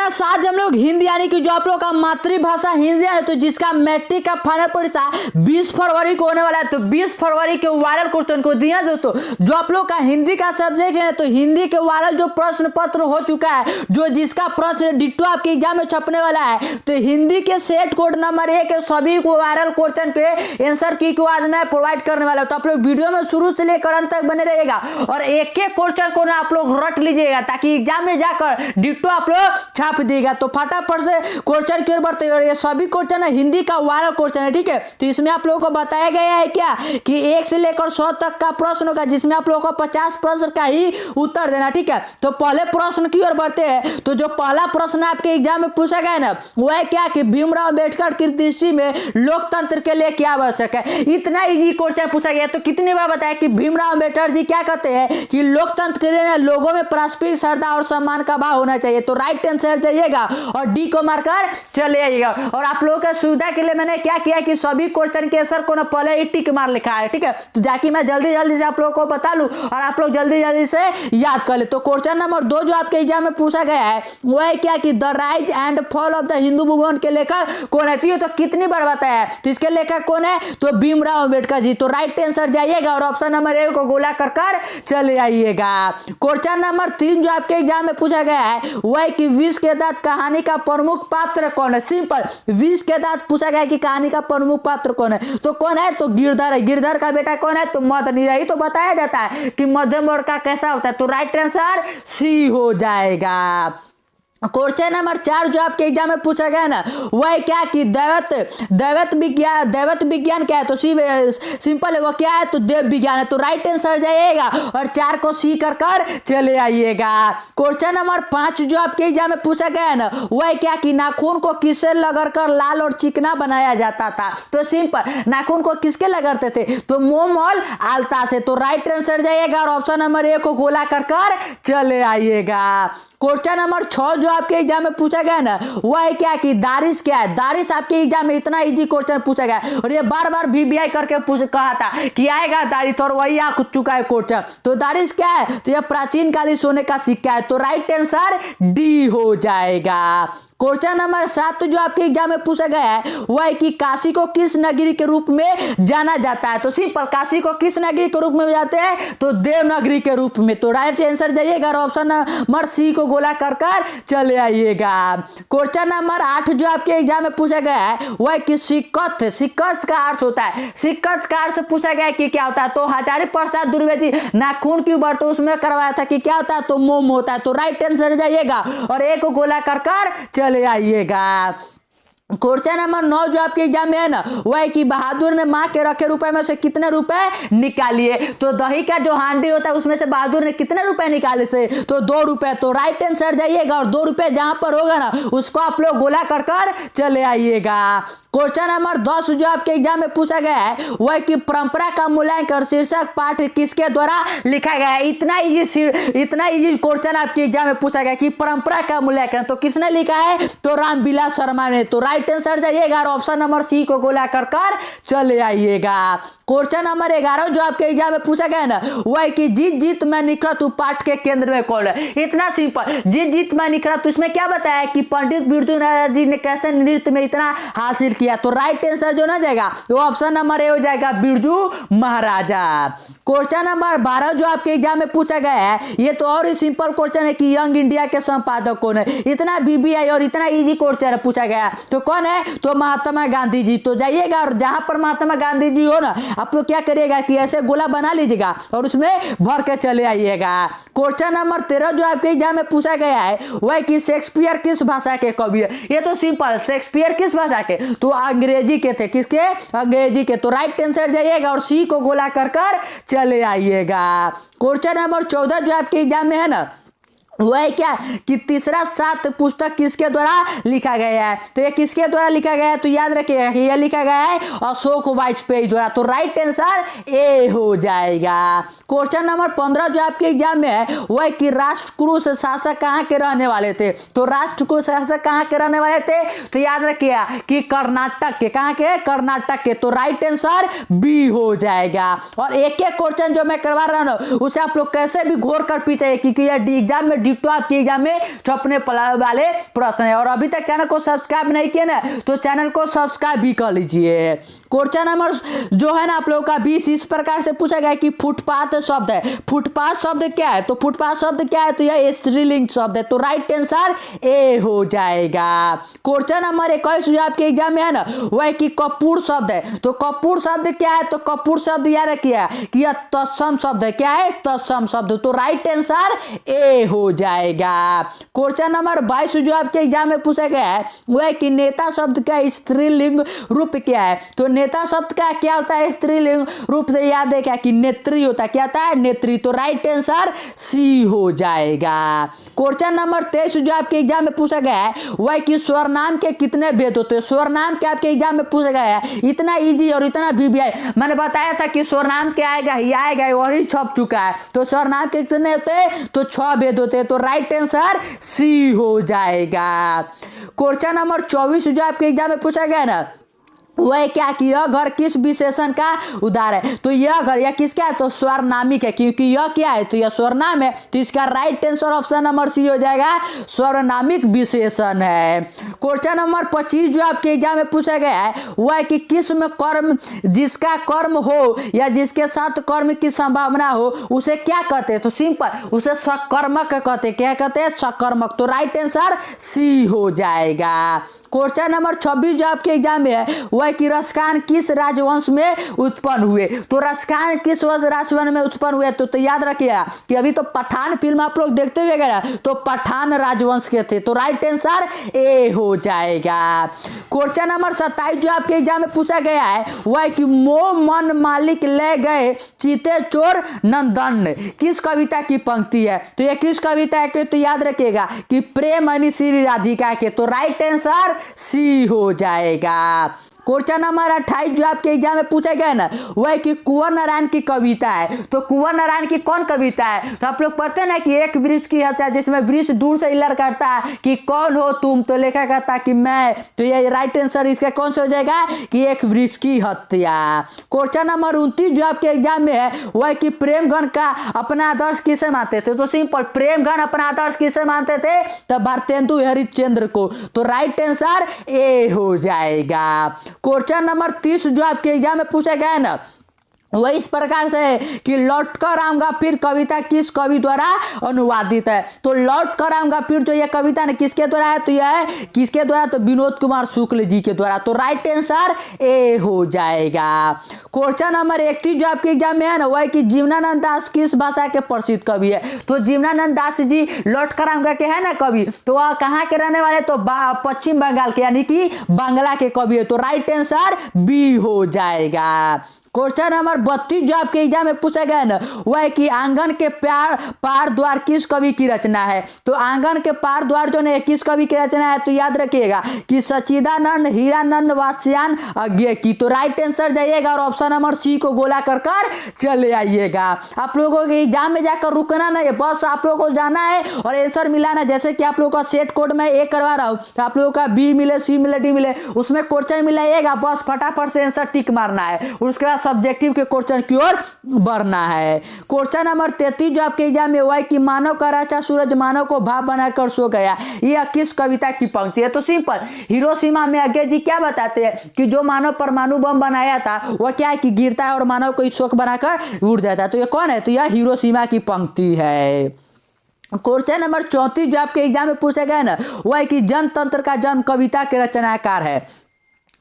के साथ हम लोग हिंदी यानी कि जो आप लोग का मातृभाषा हिंदी है तो जिसका मैट्रिक का फाइनल परीक्षा 20 फरवरी को होने वाला है। तो 20 फरवरी के वायरल क्वेश्चन को दिया दोस्तों, जो आप लोग का हिंदी का सब्जेक्ट है तो हिंदी के वायरल जो प्रश्न पत्र हो चुका है, जो जिसका प्रश्न डिट्टो आपके एग्जाम में छपने वाला है। तो हिंदी के सेट कोड नंबर 1 के सभी को वायरल क्वेश्चन के आंसर की को आज मैं प्रोवाइड करने वाला हूं। तो आप लोग वीडियो में शुरू से लेकर अंत तक बने रहिएगा और एक एक क्वेश्चन को ना आप लोग रट लीजिएगा ताकि एग्जाम में जाकर डिट्टो आप लोग छाप देगा। तो फटाफट से क्वेश्चन की ओर बढ़ते हैं और ये सभी क्वेश्चन है हिंदी का वायरल क्वेश्चन है, ठीक है। तो इसमें आप लोगों को बताया गया है क्या कि 1 से लेकर 100 तक का प्रश्न होगा, जिसमें आप लोगों को 50 प्रश्न का ही उत्तर देना, ठीक है। तो पहले प्रश्न की ओर बढ़ते हैं। तो जो पहला प्रश्न आपके एग्जाम में पूछा गया है ना, वो है क्या कि भीमराव अंबेडकर की दृष्टि में लोकतंत्र के लिए क्या आवश्यक है। इतना इजी क्वेश्चन पूछा गया। तो कितनी बार बताया कि भीमराव अंबेडकर जी क्या कहते हैं कि लोकतंत्र के लिए लोगों में पारस्परिक श्रद्धा और सम्मान का भाव होना चाहिए। तो राइट आंसर जाइएगा और डी को मारकर चले आइएगा। और आप लोगों के सुविधा के लिए मैंने क्या किया कि सभी क्वेश्चन के आंसर को ना पहले ही टिक मार लिखा है, ठीक है। तो जाके मैं जल्दी जल्दी से आप लोगों को बता लूं और आप लोग जल्दी जल्दी से याद कर ले। तो क्वेश्चन नंबर 2 जो आपके एग्जाम में पूछा गया है वो है क्या कि the rise and fall of the Hindu movement के लेखक कौन है। तो कितनी बार बताया है तो इसके लेखक कौन है, तो भीमराव अंबेडकर जी। तो राइट आंसर जाइएगा और ऑप्शन नंबर 1 को गोला कर चले आइएगा। क्वेश्चन नंबर 3 जो आपके एग्जाम में पूछा गया है वो है कि विष के दांत कहानी का प्रमुख पात्र कौन है। सिंपल, विष के दांत पूछा गया कि कहानी का प्रमुख पात्र कौन है। तो कौन है, तो गिरधर है। गिरधर का बेटा कौन है, तो मदनी। ही तो बताया जाता है कि मध्यम वर्ग का कैसा होता है। तो राइट आंसर सी हो जाएगा। क्वेश्चन नंबर 4 जो आपके एग्जाम में पूछा गया ना वो है क्या कि दैवत विज्ञान क्या है। तो सिंपल है, वो क्या है, तो देव विज्ञान है। तो राइट आंसर जाइएगा और 4 को सी कर चले आइएगा। क्वेश्चन नंबर 5 जो आपके एग्जाम में पूछा गया है ना वो है क्या कि नाखून को किससे रगड़कर लाल और चिकना बनाया जाता था। तो सिंपल, नाखून को किसके रगड़ते थे, तो मोम और आलता से। तो राइट आंसर जाइएगा और ऑप्शन नंबर 1 को गोला कर चले आइएगा। क्वेश्चन नंबर 6 जो आपके एग्जाम में पूछा गया ना वो है क्या कि दारिश क्या है। दारिश आपके एग्जाम में इतना इजी क्वेश्चन पूछा गया और ये बार बार VBI करके कहा था कि आएगा दारिश और वही आ चुका है क्वेश्चन। तो दारिश क्या है, तो ये प्राचीन कालीन सोने का सिक्का है। तो राइट आंसर डी हो जाएगा। क्वेश्चन नंबर 7 जो आपके एग्जाम में पूछा गया है वो है कि काशी को किस नगरी के रूप में जाना जाता है। तो सिंपल, काशी को किस नगरी के रूप में जाते हैं, तो देवनगरी के रूप में। तो राइट आंसर जाइएगा और ऑप्शन नंबर सी को गोला कर चले आइएगा। क्वेश्चन नंबर 8 जो आपके एग्जाम में पूछा गया है वो है कि सिक्कत का अर्थ होता है। सिक्कत का अर्थ पूछा गया कि क्या होता है। तो हजारी प्रसाद दुर्वे जी नाखून क्यों बढ़ते उसमें करवाया था कि क्या होता है, तो मोम होता है। तो राइट आंसर जाइएगा और एक को गोला कर चले आइएगा। क्वेश्चन नंबर 9 जो आपके एग्जाम में है ना वो है कि बहादुर ने मां के रखे रुपए में से कितने रुपए निकालिए। तो दही का जो हांडी होता है उसमें से बहादुर ने कितने रुपए निकाले थे, तो 2 रुपए। तो राइट आंसर जाइएगा और 2 रुपए जहां पर होगा ना उसको आप लोग गोला कर चले आइएगा। क्वेश्चन नंबर 10 जो आपके एग्जाम में पूछा गया है वो है कि परंपरा का मूल्यांकन शीर्षक पाठ किसके द्वारा लिखा गया है। इतना इजी क्वेश्चन आपके एग्जाम में पूछा गया कि परंपरा का मूल्यांकन तो किसने लिखा है, तो रामविलास शर्मा ने। तो राइट आंसर जाइएगा और ऑप्शन नंबर सी को गोला कर चले आइएगा। क्वेश्चन नंबर 11 जो आपके एग्जाम में पूछा गया है ना वो है कि जीत जीत मैं निखरा तू पाठ के केंद्र में कौन है। इतना सिंपल, जीत जीत मैं निखरा तू, इसमें क्या बताया कि पंडित बिरजू महाराज जी ने कैसे नृत्य में इतना हासिल किया। तो राइट आंसर जो ना जाएगा तो ऑप्शन नंबर ए हो जाएगा, बिरजू महाराजा। क्वेश्चन नंबर 12 जो आपके एग्जाम में पूछा गया है ये तो और ही सिंपल क्वेश्चन है कि यंग इंडिया के संपादक कौन है। इतना VBI और इतना इजी क्वेश्चन पूछा गया तो कौन है, तो महात्मा गांधी जी। तो जाइएगा और जहां पर महात्मा गांधी जी हो ना आप लोग क्या करिएगा कि ऐसे गोला बना लीजिएगा और उसमें भर के चले आइएगा। क्वेश्चन नंबर 13 जो आपके एग्जाम में पूछा गया है वह कि शेक्सपियर किस भाषा के कवि है। ये तो सिंपल, शेक्सपियर किस भाषा के, तो अंग्रेजी के थे। किसके, अंग्रेजी के। तो राइट आंसर जाइएगा और सी को गोला कर चले आइएगा। क्वेश्चन नंबर 14 जो आपके एग्जाम में है ना वो है क्या कि तीसरा सात पुस्तक किसके द्वारा लिखा गया है। तो ये किसके द्वारा लिखा गया है, तो याद रखिएगा कि यह लिखा गया है अशोक वाजपेयी द्वारा। तो राइट आंसर ए हो जाएगा। क्वेश्चन नंबर 15 जो आपके एग्जाम में है वो है कि राष्ट्रकूट शासक कहाँ के रहने वाले थे। तो राष्ट्रकूट शासक कहाँ के रहने वाले थे, तो याद रखिएगा कि कर्नाटक के। कहाँ के, कर्नाटक के। तो राइट आंसर बी हो जाएगा। और एक एक क्वेश्चन जो मैं करवा रहा हूँ उसे आप लोग कैसे भी घोर कर पीछे क्योंकि यह एग्जाम में डिट्टो आपके एग्जाम में छपने वाले प्रश्न है। और अभी तक चैनल को सब्सक्राइब नहीं किया ना तो चैनल को सब्सक्राइब भी कर लीजिए। क्वेश्चन नंबर जो है ना आप लोगों का 20 इस प्रकार से पूछा गया कि फुटपाथ शब्द है, फुटपाथ शब्द क्या है? तो फुटपाथ शब्द क्या है? तो यह स्त्रीलिंग शब्द है, तो राइट आंसर ए हो जाएगा। क्वेश्चन नंबर 21 जो आपके एग्जाम में है ना वह कि कपूर शब्द है, तो कपूर शब्द क्या है? तो कपूर शब्द याद रखिए कि यह तत्सम शब्द है। क्या है? तत्सम शब्द, तो राइट आंसर ए हो जाएगा। क्वेश्चन नंबर 22 जो आपके एग्जाम में पूछा गया है वह कि नेता शब्द का स्त्रीलिंग रूप क्या है? तो नेता शब्द का क्या होता है स्त्रीलिंग रूप? से याद है क्या कि नेत्री होता है। क्या होता है? नेत्री, तो राइट आंसर सी हो जाएगा। क्वेश्चन नंबर 23 जो आपके एग्जाम में पूछा गया है वह कि स्वरनाम के कितने भेद होते हैं? स्वरनाम के आपके एग्जाम में पूछा गया है, इतना इजी और इतना वीवीआई। मैंने बताया था कि स्वरनाम के आएगा ही आएगा और ही छप चुका है। तो स्वरनाम के कितने होते हैं? तो 6 भेद होते हैं, तो राइट आंसर सी हो जाएगा। क्वेश्चन नंबर 24 जो आपके एग्जाम में पूछा गया है ना वह क्या कि यह घर किस विशेषण का उदाहरण है? तो यह घर या किसका है? तो स्वरनामिक है, क्योंकि यह क्या है? तो यह स्वरनाम है, तो इसका right answer option number C हो जाएगा, स्वरनामिक विशेषण है। क्वेश्चन नंबर 25 जो आपके एग्जाम में पूछा गया है वह कि किस में कर्म जिसका कर्म हो या जिसके साथ कर्म की संभावना हो उसे क्या कहते हैं? तो सिंपल, उसे सकर्मक कहते हैं। क्या कहते हैं? सकर्मक, तो राइट आंसर सी हो जाएगा। क्वेश्चन नंबर 26 जो आपके एग्जाम में है वह कि रसखान किस राजवंश में उत्पन्न हुए? तो रसखान किस राजवंश में उत्पन्न हुए? तो याद रखिएगा कि अभी तो पठान फिल्म आप लोग देखते हुए गए तो पठान राजवंश के थे, तो राइट आंसर ए हो जाएगा। क्वेश्चन नंबर 27 जो आपके एग्जाम में पूछा गया है वह कि मोह मन मालिक ले गए चीते चोर नंदन किस कविता की पंक्ति है? तो यह किस कविता है? तो याद रखिएगा कि प्रेम अनि श्री राधिका के, तो राइट आंसर सी हो जाएगा। क्वेश्चन नंबर 28 जो आपके एग्जाम में पूछा गया ना वह कि कुंवर नारायण की कविता है। तो कुंवर नारायण की कौन कविता है? तो आप लोग पढ़ते हैं ना कि एक वृक्ष की हत्या, जिसमें वृक्ष दूर से इलर करता है कि कौन हो तुम, तो लेखा कहता कि मैं, तो ये राइट आंसर इसका कौन सा हो जाएगा कि एक वृक्ष की हत्या। क्वेश्चन नंबर 29 जो आपके एग्जाम में है वह कि प्रेमगण का अपना आदर्श किसे मानते थे? तो सिंपल, प्रेमगण अपना आदर्श किसे मानते थे? तो भारतेंदु हरिश्चंद्र को, तो राइट आंसर ए हो जाएगा। क्वेश्चन नंबर 30 जो आपके एग्जाम में पूछा गया है ना वह इस प्रकार से है कि लौट कर आऊंगा फिर कविता किस कवि द्वारा अनुवादित है? तो लौट कर आऊंगा फिर जो यह कविता ने किसके द्वारा है? तो यह है किसके द्वारा? तो विनोद कुमार शुक्ल जी के द्वारा, तो राइट आंसर ए हो जाएगा। क्वेश्चन नंबर 31 जो आपके एग्जाम में है ना वह कि जीवनानंद दास किस भाषा के प्रसिद्ध कवि है? तो जीवनानंद दास जी लौट कर आऊंगा के है ना कवि, तो वह कहाँ के रहने वाले? तो पश्चिम बंगाल के, यानी कि बांग्ला के कवि है, तो राइट आंसर बी हो जाएगा। क्वेश्चन नंबर 32 जो आपके एग्जाम में पूछा गया ना वह कि आंगन के पार द्वार किस कवि की रचना है? तो आंगन के पार द्वार जो है किस कवि की रचना है? तो याद रखिएगा कि सच्चिदानंद हीरानंद वात्स्यायन अज्ञे की, तो राइट आंसर जाइएगा और ऑप्शन नंबर सी को गोला कर चले आइएगा। आप लोगों के एग्जाम में जाकर रुकना नहीं है, बस आप लोगों को जाना है और आंसर मिलाना। जैसे कि आप लोगों का सेट कोड में ए करवा रहा हूँ, तो आप लोगों का बी मिले सी मिले डी मिले उसमें क्वेश्चन मिलाइएगा, बस फटाफट से आंसर टिक मारना है, उसके बाद सब्जेक्टिव के क्वेश्चन की ओर बढ़ना है। क्वेश्चन नंबर 33 जो आपके एग्जाम में हुआ है कि मानव का राजा सूरज मानव को भाप बनाकर सो गया, यह किस कविता की पंक्ति है? तो सिंपल, हिरोशिमा में अज्ञे जी क्या बताते हैं कि जो मानव परमाणु बम बनाया था वह क्या है कि गिरता है और मानव को शोक बनाकर उड़ जाता है, तो यह कौन है? तो यह हिरोशिमा की पंक्ति है। क्वेश्चन नंबर 34 जो आपके एग्जाम में पूछा गया ना वह है कि जनतंत्र का जन्म कविता के रचनाकार है।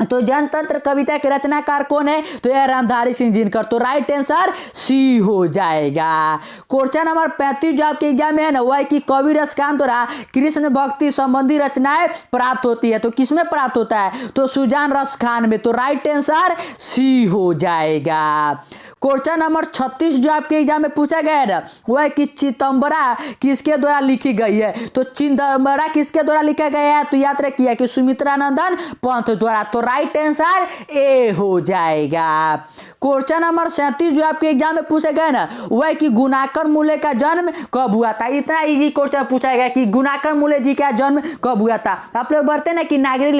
तो जनतंत्र कविता के रचनाकार कौन है? तो यह रामधारी सिंह दिनकर, तो राइट आंसर सी हो जाएगा। क्वेश्चन नंबर 35 जो आपके एग्जाम में है ना वह है कि कवि रसखान द्वारा कृष्ण भक्ति संबंधी रचनाएं प्राप्त होती है, तो किसमें प्राप्त होता है? तो सुजान रसखान में, तो राइट आंसर सी हो जाएगा। क्वेश्चन नंबर 36 जो आपके एग्जाम में पूछा गया है ना वह है कि चिदंबरा किसके द्वारा लिखी गई है? तो चिदंबरा किसके द्वारा लिखा गया है? तो याद रखिए कि सुमित्रानंदन पंत द्वारा, तो राइट आंसर ए हो जाएगा। क्वेश्चन नंबर 37 जो आपके एग्जाम में पूछा गया ना वह है कि गुणाकर मूल्य का जन्म कब हुआ था? इतना इजी क्वेश्चन पूछा गया कि गुणाकर मूल्य जी का जन्म कब हुआ था? आप लोग बढ़ते ना कि नागरी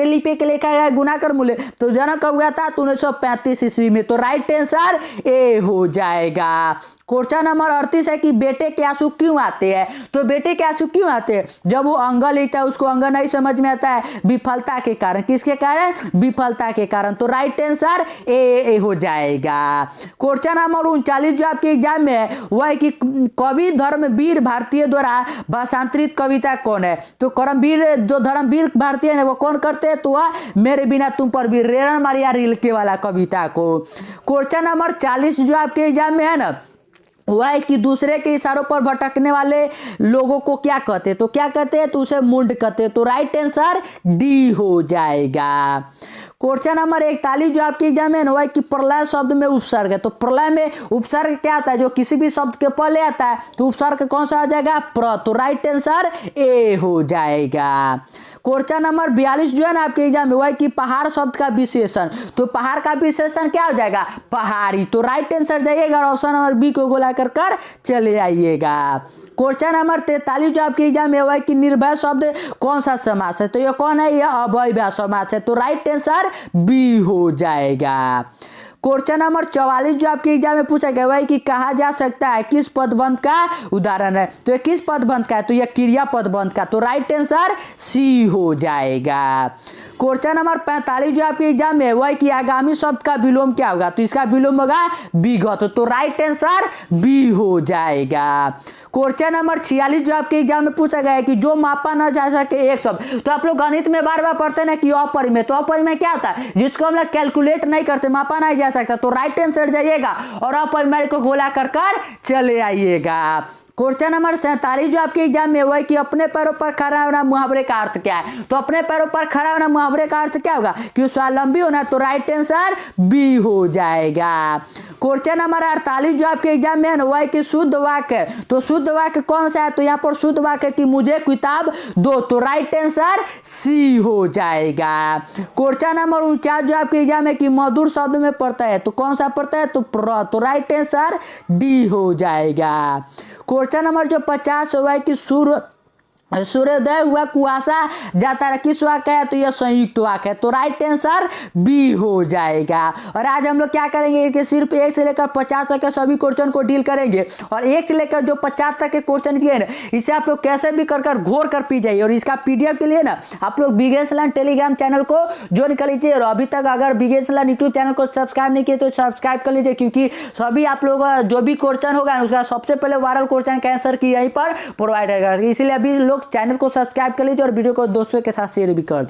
लिपि के लिखा गया गुणाकर मूल्य, तो जन्म कब हुआ था? तो 1935 ईस्वी में, तो राइट आंसर ए हो जाएगा। क्वेश्चन नंबर 38 है कि बेटे के आंसू क्यों आते हैं। तो बेटे के आंसू क्यों आते हैं, जब वो अंग लिखता है उसको अंग नहीं समझ में आता है, विफलता के कारण। किसके कारण, विफलता के कारण। तो राइट आंसर ए हो जाएगा। क्वेश्चन नंबर 39 जो आपके एग्जाम में है वह है कि कवि धर्मवीर भारतीय द्वारा भाषांतरित कविता कौन है। तो धर्मवीर भारतीय है वो कौन करते हैं, तो वह मेरे बिना तुम पर भी, रेरन मारिया रिल्के वाला कविता को। क्वेश्चन नंबर 40 जो आपके एग्जाम में है ना वह है कि दूसरे के इशारों पर भटकने वाले लोगों को क्या कहते हैं। तो क्या कहते हैं, तो उसे मुंड कहते हैं। तो राइट आंसर डी हो जाएगा। क्वेश्चन नंबर 41 जो आपके एग्जाम में है कि प्रलय शब्द में उपसर्ग है। तो प्रलय में उपसर्ग क्या आता है, जो किसी भी शब्द के पहले आता है, तो उपसर्ग कौन सा हो जाएगा, प्र। तो राइट आंसर ए हो जाएगा। क्वेश्चन नंबर 42 जो है ना आपके एग्जाम में वह है कि पहाड़ शब्द का विशेषण। तो पहाड़ का विशेषण क्या हो जाएगा, पहाड़ी। तो राइट आंसर जाइएगा, ऑप्शन नंबर बी को गोला कर चले आइएगा। क्वेश्चन नंबर 43 जो आपके एग्जाम में हुआ है कि निर्भय शब्द कौन सा समास है। तो ये कौन है, ये अव्ययभाव समास है। तो राइट आंसर बी हो जाएगा। क्वेश्चन नंबर 44 जो आपके एग्जाम में पूछा गया है कि कहा जा सकता है किस पदबंध का उदाहरण है। तो ये किस पदबंध का है, तो ये क्रिया पदबंध का। तो राइट आंसर सी हो जाएगा। क्वेश्चन नंबर 45 जो आपके एग्जाम में है कि आगामी शब्द का विलोम क्या होगा। तो इसका विलोम होगा विगत। तो राइट आंसर बी हो जाएगा। क्वेश्चन नंबर 46 जो आपके एग्जाम में पूछा गया है कि जो मापा न जा सके एक शब्द। तो आप लोग गणित में बार बार पढ़ते हैं कि अपरिमेय। तो अपरिमेय क्या होता है, जिसको हम लोग कैलकुलेट नहीं करते, मापा नहीं जा सकता। तो राइट आंसर जाइएगा और अपरिमेय को गोला कर चले आइएगा। क्वेश्चन नंबर 47 जो आपके एग्जाम में हुआ है कि अपने पैरों पर खड़ा होना मुहावरे का अर्थ क्या है। तो अपने पैरों पर खड़ा होना मुहावरे का अर्थ क्या होगा, कि स्वावलंबी होना। तो राइट आंसर बी हो जाएगा। क्वेश्चन नंबर 48 जो आपके एग्जाम में हुआ है कि शुद्ध वाक्य। तो शुद्ध वाक्य कौन सा है, तो यहाँ पर शुद्ध वाक्य कि मुझे किताब दो। तो राइट आंसर सी हो जाएगा। क्वेश्चन नंबर 49 जो आपके एग्जाम में कि मधुर शब्द में पड़ता है। तो कौन सा पड़ता है, तो प्र। तो राइट आंसर डी हो जाएगा। क्वेश्चन नंबर जो 50 हुआ है कि सूर्योदय हुआ कुआसा जाता रहा, किस वाक्य है, तो यह संयुक्त वाक्य है। तो राइट आंसर बी हो जाएगा। और आज हम लोग क्या करेंगे कि सिर्फ 1 से लेकर 50 तक के सभी क्वेश्चन को डील करेंगे। और 1 से लेकर जो 50 तक के क्वेश्चन किए ना, इसे आप लोग कैसे भी कर घोर कर पी जाइए। और इसका पीडीएफ के लिए ना आप लोग बिगेन्स लर्न टेलीग्राम चैनल को ज्वाइन कर लीजिए। और अभी तक अगर बिगेन्स लर्न यूट्यूब चैनल को सब्सक्राइब नहीं किए तो सब्सक्राइब कर लीजिए, क्योंकि सभी आप लोग जो भी क्वेश्चन होगा उसका सबसे पहले वायरल क्वेश्चन का आंसर की यहीं पर प्रोवाइड रहेगा। इसलिए अभी लोग चैनल को सब्सक्राइब कर लीजिए और वीडियो को दोस्तों के साथ शेयर भी कर दीजिए।